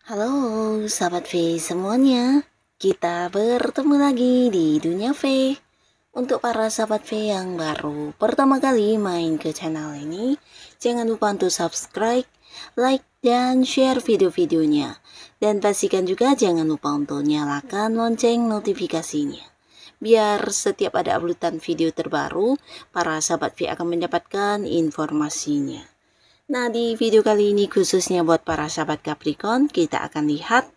Halo sahabat V semuanya, kita bertemu lagi di Dunia V. Untuk para sahabat V yang baru pertama kali main ke channel ini, jangan lupa untuk subscribe, like, dan share video-videonya. Dan pastikan juga jangan lupa untuk nyalakan lonceng notifikasinya. Biar setiap ada uploadan video terbaru, para sahabat V akan mendapatkan informasinya. Nah, di video kali ini khususnya buat para sahabat Capricorn, kita akan lihat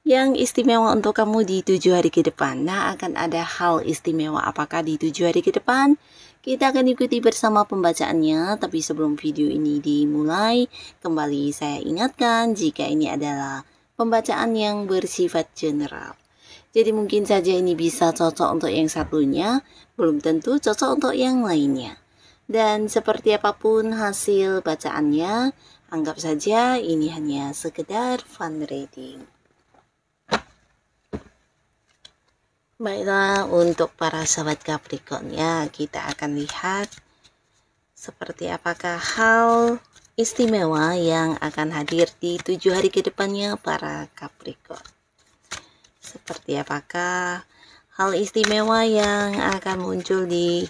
yang istimewa untuk kamu di 7 hari ke depan. Nah, akan ada hal istimewa apakah di 7 hari ke depan? Kita akan ikuti bersama pembacaannya, tapi sebelum video ini dimulai, kembali saya ingatkan jika ini adalah pembacaan yang bersifat general. Jadi mungkin saja ini bisa cocok untuk yang satunya, belum tentu cocok untuk yang lainnya. Dan seperti apapun hasil bacaannya, anggap saja ini hanya sekedar fun reading. Baiklah, untuk para sahabat Capricorn ya, kita akan lihat seperti apakah hal istimewa yang akan hadir di 7 hari ke depannya para Capricorn. Seperti apakah hal istimewa yang akan muncul di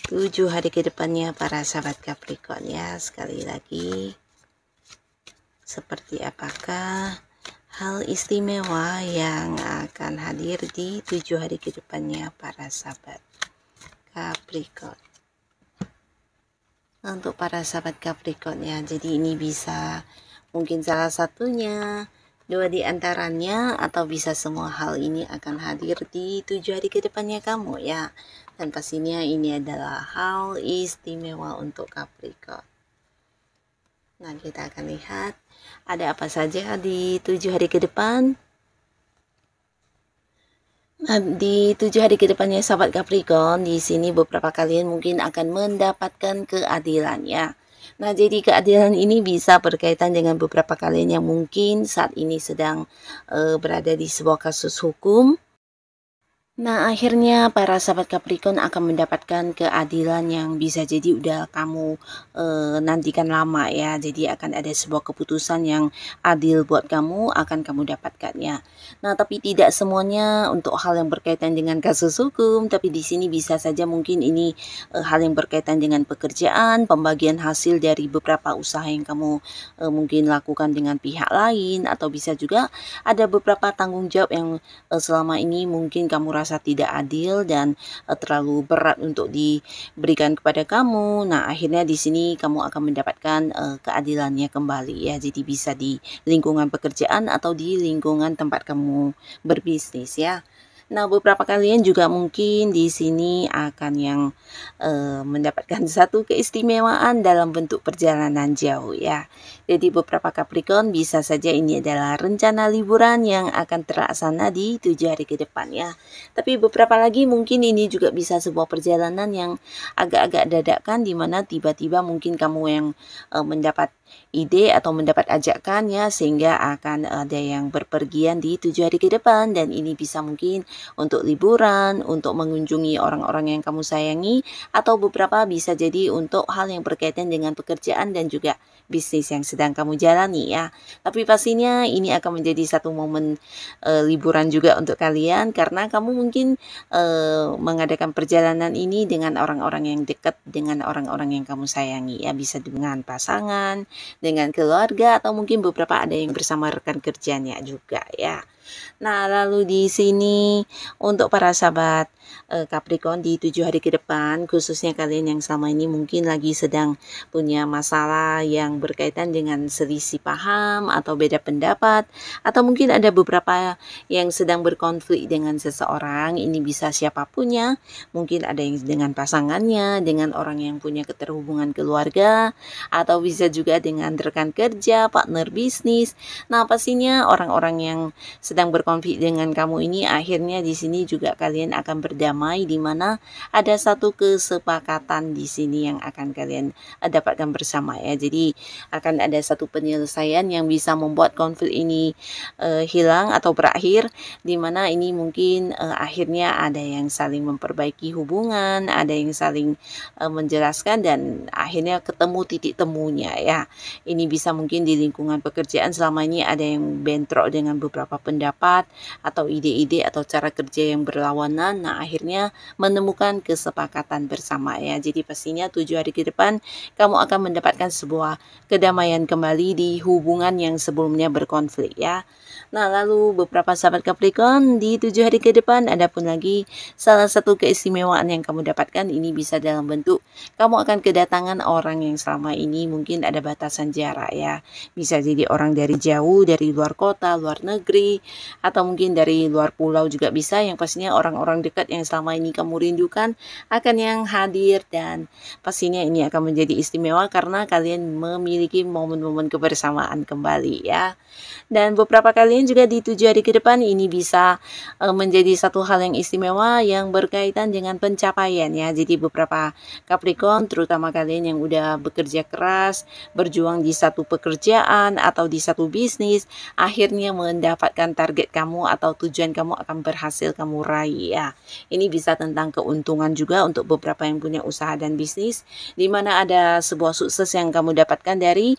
7 hari ke depannya para sahabat Capricorn ya. Sekali lagi, seperti apakah hal istimewa yang akan hadir di 7 hari ke depannya para sahabat Capricorn. Untuk para sahabat Capricorn ya, jadi ini bisa mungkin salah satunya, dua di antaranya, atau bisa semua hal ini akan hadir di 7 hari ke depannya kamu ya. Dan pastinya ini adalah hal istimewa untuk Capricorn. Nah, kita akan lihat ada apa saja di 7 hari ke depan. Nah, di 7 hari ke depannya sahabat Capricorn, di sini beberapa kalian mungkin akan mendapatkan keadilannya. Nah, jadi keadilan ini bisa berkaitan dengan beberapa kalian yang mungkin saat ini sedang berada di sebuah kasus hukum. Nah, akhirnya para sahabat Capricorn akan mendapatkan keadilan yang bisa jadi udah kamu nantikan lama ya. Jadi akan ada sebuah keputusan yang adil buat kamu, akan kamu dapatkannya. Nah, tapi tidak semuanya untuk hal yang berkaitan dengan kasus hukum, tapi di sini bisa saja mungkin ini hal yang berkaitan dengan pekerjaan, pembagian hasil dari beberapa usaha yang kamu mungkin lakukan dengan pihak lain, atau bisa juga ada beberapa tanggung jawab yang selama ini mungkin kamu rasa tidak adil dan terlalu berat untuk diberikan kepada kamu. Nah, akhirnya di sini kamu akan mendapatkan keadilannya kembali ya. Jadi bisa di lingkungan pekerjaan atau di lingkungan tempat kamu berbisnis ya. Nah, beberapa kalian juga mungkin di sini akan yang mendapatkan satu keistimewaan dalam bentuk perjalanan jauh ya. Jadi beberapa Capricorn bisa saja ini adalah rencana liburan yang akan terlaksana di 7 hari ke depan ya. Tapi beberapa lagi mungkin ini juga bisa sebuah perjalanan yang agak-agak dadakan, di mana tiba-tiba mungkin kamu yang mendapat ide atau mendapat ajakan ya, sehingga akan ada yang berpergian di 7 hari ke depan, dan ini bisa mungkin untuk liburan, untuk mengunjungi orang-orang yang kamu sayangi, atau beberapa bisa jadi untuk hal yang berkaitan dengan pekerjaan dan juga bisnis yang sedang kamu jalani ya. Tapi pastinya ini akan menjadi satu momen liburan juga untuk kalian, karena kamu mungkin mengadakan perjalanan ini dengan orang-orang yang dekat, dengan orang-orang yang kamu sayangi ya. Bisa dengan pasangan, dengan keluarga, atau mungkin beberapa ada yang bersama rekan kerjanya juga ya. Nah, lalu di sini untuk para sahabat Capricorn di 7 hari ke depan, khususnya kalian yang selama ini mungkin lagi sedang punya masalah yang berkaitan dengan selisih paham atau beda pendapat, atau mungkin ada beberapa yang sedang berkonflik dengan seseorang. Ini bisa siapapun ya, mungkin ada yang dengan pasangannya, dengan orang yang punya keterhubungan keluarga, atau bisa juga dengan rekan kerja, partner bisnis. Nah, pastinya orang-orang yang sedang sedang berkonflik dengan kamu ini, akhirnya di sini juga kalian akan berdamai, di mana ada satu kesepakatan di sini yang akan kalian dapatkan bersama ya. Jadi akan ada satu penyelesaian yang bisa membuat konflik ini hilang atau berakhir, di mana ini mungkin akhirnya ada yang saling memperbaiki hubungan, ada yang saling menjelaskan, dan akhirnya ketemu titik temunya ya. Ini bisa mungkin di lingkungan pekerjaan selama ini ada yang bentrok dengan beberapa pendapat atau ide-ide atau cara kerja yang berlawanan. Nah, akhirnya menemukan kesepakatan bersama ya. Jadi pastinya 7 hari ke depan kamu akan mendapatkan sebuah kedamaian kembali di hubungan yang sebelumnya berkonflik ya. Nah, lalu beberapa sahabat Capricorn, di 7 hari ke depan ada pun lagi salah satu keistimewaan yang kamu dapatkan. Ini bisa dalam bentuk kamu akan kedatangan orang yang selama ini mungkin ada batasan jarak ya. Bisa jadi orang dari jauh, dari luar kota, luar negeri, atau mungkin dari luar pulau juga bisa. Yang pastinya orang-orang dekat yang selama ini kamu rindukan akan yang hadir, dan pastinya ini akan menjadi istimewa karena kalian memiliki momen-momen kebersamaan kembali ya. Dan beberapa kalian juga di 7 hari ke depan ini bisa menjadi satu hal yang istimewa yang berkaitan dengan pencapaian ya. Jadi beberapa Capricorn, terutama kalian yang udah bekerja keras, berjuang di satu pekerjaan atau di satu bisnis, akhirnya mendapatkan target kamu atau tujuan kamu akan berhasil kamu raih ya. Ini bisa tentang keuntungan juga untuk beberapa yang punya usaha dan bisnis, di mana ada sebuah sukses yang kamu dapatkan dari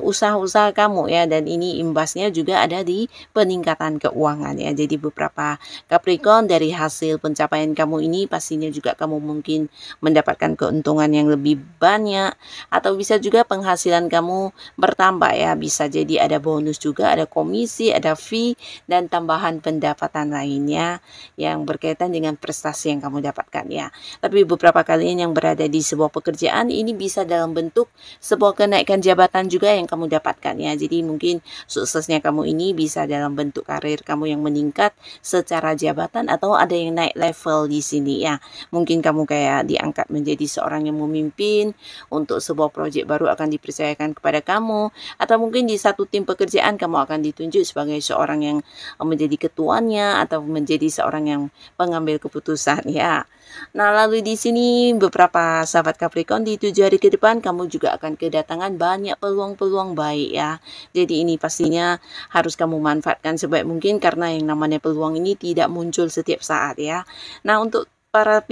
usaha-usaha kamu ya, dan ini imbasnya juga ada di peningkatan keuangan ya. Jadi beberapa Capricorn, dari hasil pencapaian kamu ini pastinya juga kamu mungkin mendapatkan keuntungan yang lebih banyak, atau bisa juga penghasilan kamu bertambah ya. Bisa jadi ada bonus juga, ada komisi, ada fee, dan tambahan pendapatan lainnya yang berkaitan dengan prestasi yang kamu dapatkan ya. Tapi beberapa kalian yang berada di sebuah pekerjaan ini bisa dalam bentuk sebuah kenaikan jabatan juga yang kamu dapatkan ya. Jadi mungkin suksesnya kamu ini bisa dalam bentuk karir kamu yang meningkat secara jabatan, atau ada yang naik level di sini ya. Mungkin kamu kayak diangkat menjadi seorang yang memimpin untuk sebuah proyek baru akan dipercayakan kepada kamu, atau mungkin di satu tim pekerjaan kamu akan ditunjuk sebagai seorang yang menjadi ketuanya atau menjadi seorang yang pengambil keputusan ya. Nah, lalu di sini beberapa sahabat Capricorn, di 7 hari ke depan kamu juga akan kedatangan banyak peluang-peluang baik ya. Jadi ini pastinya harus kamu manfaatkan sebaik mungkin, karena yang namanya peluang ini tidak muncul setiap saat ya. Nah, untuk para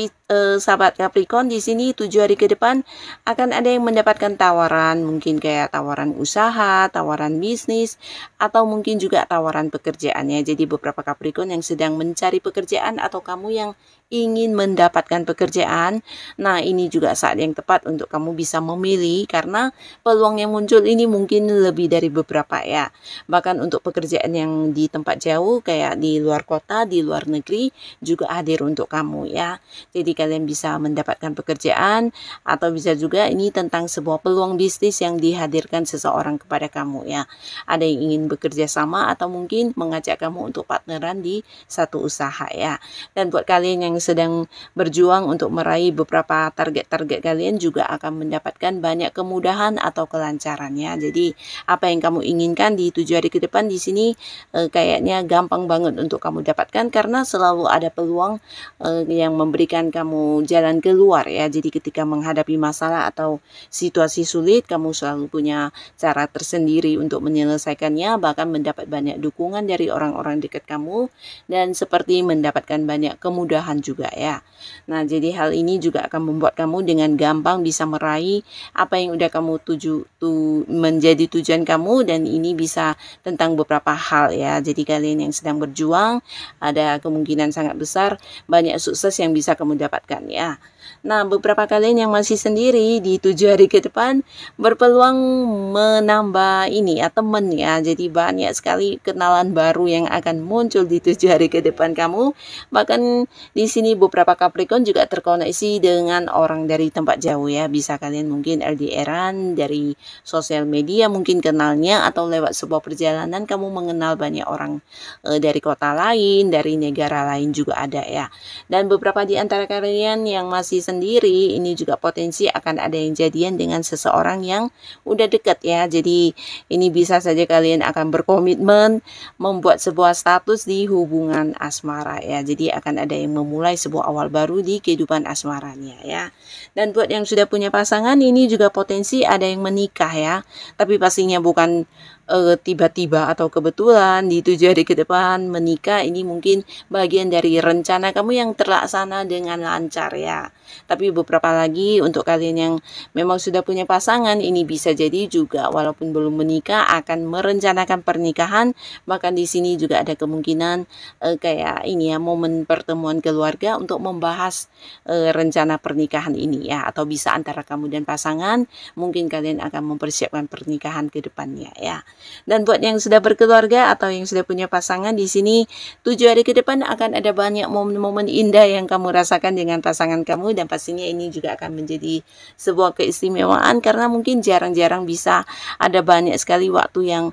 sahabat Capricorn di sini 7 hari ke depan akan ada yang mendapatkan tawaran, mungkin kayak tawaran usaha, tawaran bisnis, atau mungkin juga tawaran pekerjaannya. Jadi beberapa Capricorn yang sedang mencari pekerjaan atau kamu yang ingin mendapatkan pekerjaan, nah ini juga saat yang tepat untuk kamu bisa memilih, karena peluang yang muncul ini mungkin lebih dari beberapa ya. Bahkan untuk pekerjaan yang di tempat jauh kayak di luar kota, di luar negeri juga hadir untuk kamu ya. Jadi kalian bisa mendapatkan pekerjaan, atau bisa juga ini tentang sebuah peluang bisnis yang dihadirkan seseorang kepada kamu ya. Ada yang ingin bekerja sama atau mungkin mengajak kamu untuk partneran di satu usaha ya. Dan buat kalian yang sedang berjuang untuk meraih beberapa target-target kalian juga akan mendapatkan banyak kemudahan atau kelancarannya. Jadi apa yang kamu inginkan di 7 hari ke depan di sini kayaknya gampang banget untuk kamu dapatkan, karena selalu ada peluang yang memberikan kamu jalan keluar ya. Jadi ketika menghadapi masalah atau situasi sulit, kamu selalu punya cara tersendiri untuk menyelesaikannya, bahkan mendapat banyak dukungan dari orang-orang dekat kamu, dan seperti mendapatkan banyak kemudahan juga ya. Nah, jadi hal ini juga akan membuat kamu dengan gampang bisa meraih apa yang udah kamu tuju menjadi tujuan kamu, dan ini bisa tentang beberapa hal ya. Jadi kalian yang sedang berjuang, ada kemungkinan sangat besar banyak sukses yang bisa kamu dapatkan ya. Nah, beberapa kalian yang masih sendiri di 7 hari ke depan berpeluang menambah ini ya, teman ya. Jadi banyak sekali kenalan baru yang akan muncul di 7 hari ke depan kamu. Bahkan di sini beberapa Capricorn juga terkoneksi dengan orang dari tempat jauh ya. Bisa kalian mungkin LDR-an dari sosial media, mungkin kenalnya, atau lewat sebuah perjalanan kamu mengenal banyak orang dari kota lain, dari negara lain juga ada ya. Dan beberapa di antara kalian yang masih komunikasi sendiri, ini juga potensi akan ada yang jadian dengan seseorang yang udah dekat ya. Jadi ini bisa saja kalian akan berkomitmen membuat sebuah status di hubungan asmara ya. Jadi akan ada yang memulai sebuah awal baru di kehidupan asmaranya ya. Dan buat yang sudah punya pasangan, ini juga potensi ada yang menikah ya. Tapi pastinya bukan tiba-tiba atau kebetulan di 7 hari ke depan menikah. Ini mungkin bagian dari rencana kamu yang terlaksana dengan lancar ya. Tapi beberapa lagi untuk kalian yang memang sudah punya pasangan, ini bisa jadi juga walaupun belum menikah akan merencanakan pernikahan. Bahkan di sini juga ada kemungkinan kayak ini ya, momen pertemuan keluarga untuk membahas rencana pernikahan ini ya, atau bisa antara kamu dan pasangan, mungkin kalian akan mempersiapkan pernikahan ke depannya ya. Dan buat yang sudah berkeluarga atau yang sudah punya pasangan, di sini 7 hari ke depan akan ada banyak momen-momen indah yang kamu rasakan dengan pasangan kamu, dan pastinya ini juga akan menjadi sebuah keistimewaan karena mungkin jarang-jarang bisa ada banyak sekali waktu yang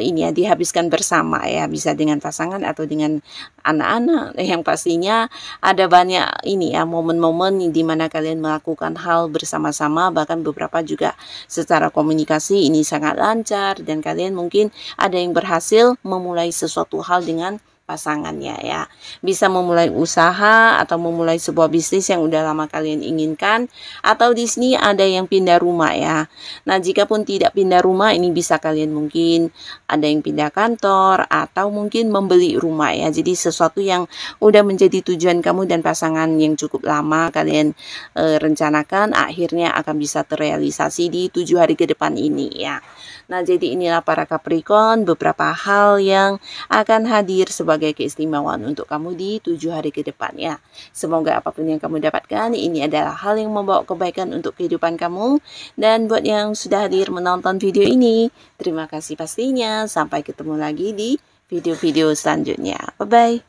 ini ya dihabiskan bersama ya, bisa dengan pasangan atau dengan anak-anak, yang pastinya ada banyak ini ya momen-momen di mana kalian melakukan hal bersama-sama, bahkan beberapa juga secara komunikasi ini sangat lancar dan kalian mungkin ada yang berhasil memulai sesuatu hal dengan pasangannya ya. Bisa memulai usaha atau memulai sebuah bisnis yang udah lama kalian inginkan, atau di sini ada yang pindah rumah ya. Nah, jika pun tidak pindah rumah, ini bisa kalian mungkin ada yang pindah kantor atau mungkin membeli rumah ya. Jadi sesuatu yang udah menjadi tujuan kamu dan pasangan yang cukup lama kalian rencanakan akhirnya akan bisa terrealisasi di 7 hari ke depan ini ya. Nah, jadi inilah para Capricorn beberapa hal yang akan hadir sebagai keistimewaan untuk kamu di 7 hari ke depan ya. Semoga apapun yang kamu dapatkan ini adalah hal yang membawa kebaikan untuk kehidupan kamu. Dan buat yang sudah hadir menonton video ini, terima kasih pastinya. Sampai ketemu lagi di video-video selanjutnya. Bye-bye.